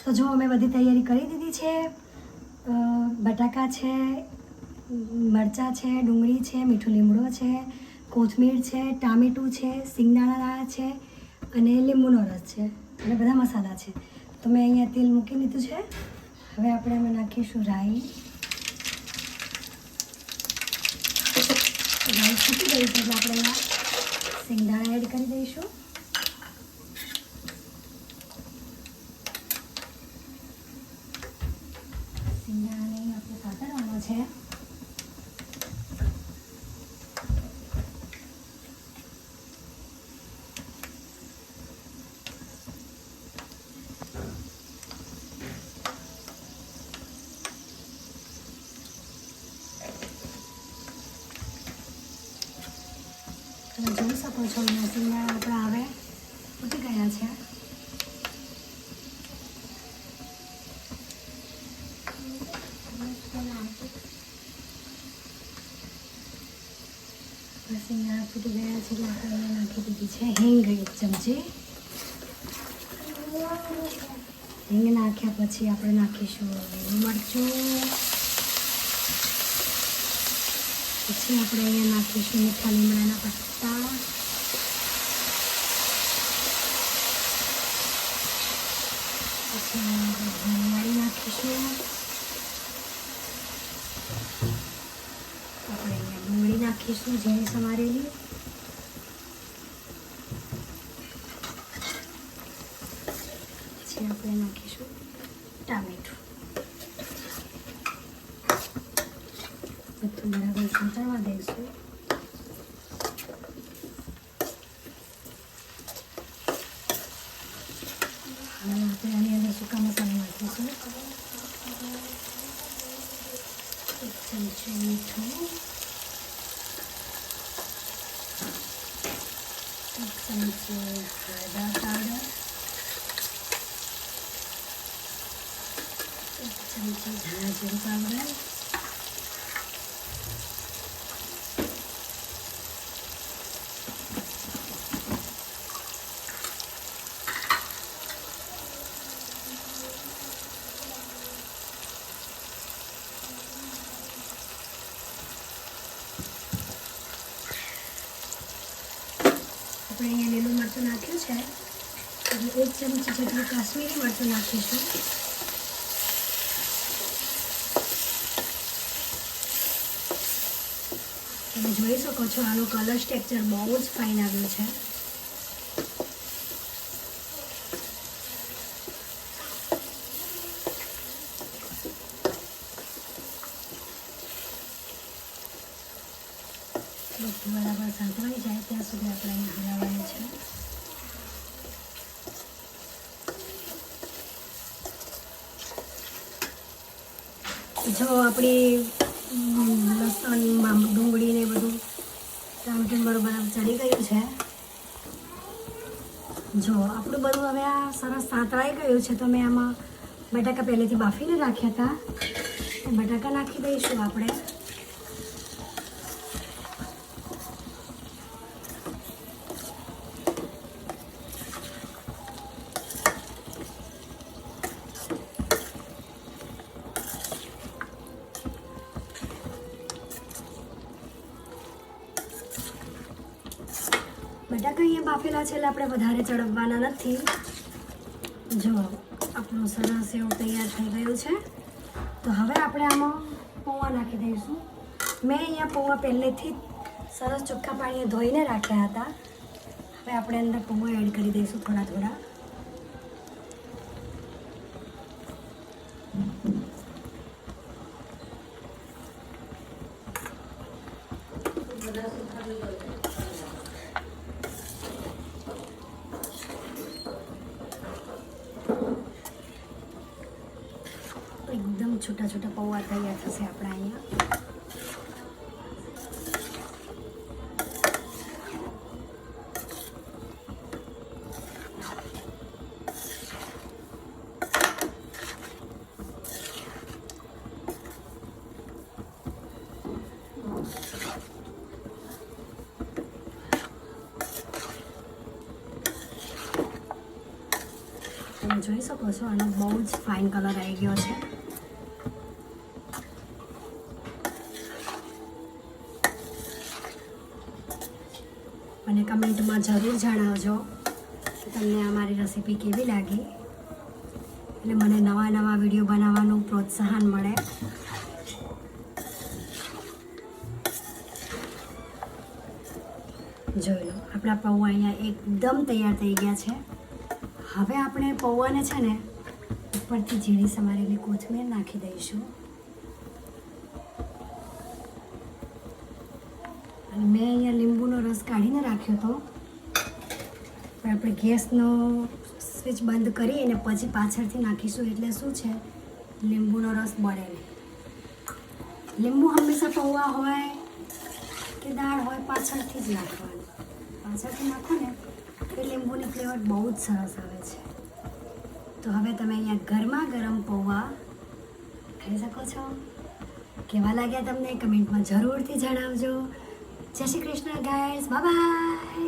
તો જો અમે બધી તૈયારી કરી દીધી છે. બટાકા છે, મરચાં છે, ડુંગળી છે, મીઠું લીમડો છે, કોથમીર છે, ટામેટું છે, સિંગદાણા છે અને લીંબુનો રસ છે અને બધા મસાલા છે. તો મેં અહીંયા તેલ મૂકી દીધું છે. હવે આપણે એમાં નાખીશું રાઈ. રાઈ ફૂટી ગઈ છે એટલે આપણે એમાં સિંગદાણા એડ કરી દઈશું. સિંગદાણાને આપણે સાતરવાનો છે. તમે જોઈ શકો છો સિંગદાણા આપણા હવે ફૂટી ગયા છે. સિંગદાણા ફૂટી ગયા છે એટલે આપણે નાખી દીધી છે હિંગ 1 ચમચી. હિંગ નાખ્યા પછી આપણે નાખીશું લીલું મરચું. પછી આપણે અહીંયા નાખીશું મીઠા લીમડાના પત્તા. પછી ધનિયાળી નાખીશું. આપણે અહીંયા ડુંગળી નાખીશું ઝીણી સમારેલી. પછી આપણે નાખીશું ટામેટું. બધું બરાબર સાંતળવા દઈશું. હવે આપણે આની અંદર સૂકા મસાલા નાખીશું. 1 ચમચી મીઠું, 1 ચમચી હળદર પાવડર, 1 ચમચી ધાણા જીરું પાવડર, આપણે અહીંયા લીલું મરચું નાખ્યું છે એટલે 1 ચમચી જેટલું કાશ્મીરી મરચું નાખીશું. તમે જોઈ શકો છો આનું કલર ટેક્સચર બહુ જ ફાઇન આવ્યું છે. બધું બરાબર સાંતળાઈ જાય ત્યાં સુધી આપણે અહીંયા હલાવવાનું છે. જો આપણી લસણ ડુંગળી ને બધું ટામેટું બરોબર ચડી ગયું છે. જો આપણું બધું હવે આ સરસ સાંતળાઈ ગયું છે તો મેં આમાં બટાકા પહેલેથી બાફીને રાખ્યા હતા. બટાકા નાખી દઈશું આપણે. બટાકા અહીંયા બાફેલા છે એટલે આપણે વધારે ચડવવાના નથી. જો આપણું સરસ એવું તૈયાર થઈ ગયું છે. તો હવે આપણે આમાં પૌવા નાખી દઈશું. મેં અહીંયા પૌવા પહેલેથી સરસ ચોખ્ખા પાણીએ ધોઈને રાખ્યા હતા. હવે આપણે અંદર પૌવા એડ કરી દઈશું થોડા થોડા. એકદમ છોટા છોટા પૌવા તૈયાર થશે આપણા અહીંયા. તમે જોઈ શકો છો આનો બહુ જ ફાઇન કલર આવી ગયો છે. અને કમેન્ટમાં જરૂર જણાવજો કે તમને અમારી રેસીપી કેવી લાગી, એટલે મને નવા નવા વિડીયો બનાવવાનું પ્રોત્સાહન મળે. જોઈ લો આપણા પૌવા અહીંયા એકદમ તૈયાર થઈ ગયા છે. હવે આપણે પૌવાને છે ને ઉપરથી ઝીણી સમારેલી કોથમીર નાખી દઈશું. અને મેં અહીંયા લીંબુનો રસ કાઢીને રાખ્યો હતો, પણ આપણે ગેસનો સ્વિચ બંધ કરી અને પછી પાછળથી નાખીશું એટલે શું છે લીંબુનો રસ બળે નહીં. લીંબુ હંમેશા પૌવા હોય કે દાળ હોય પાછળથી જ નાખવાનું. પાછળથી નાખો ને તો લીંબુની ફ્લેવર બહુ જ સરસ આવે છે. તો હવે તમે અહીંયા ગરમા ગરમ પૌવા ખાઈ શકો છો. કેવા લાગ્યા તમને કમેન્ટમાં જરૂરથી જણાવજો. જય Shri Krishna guys, bye bye.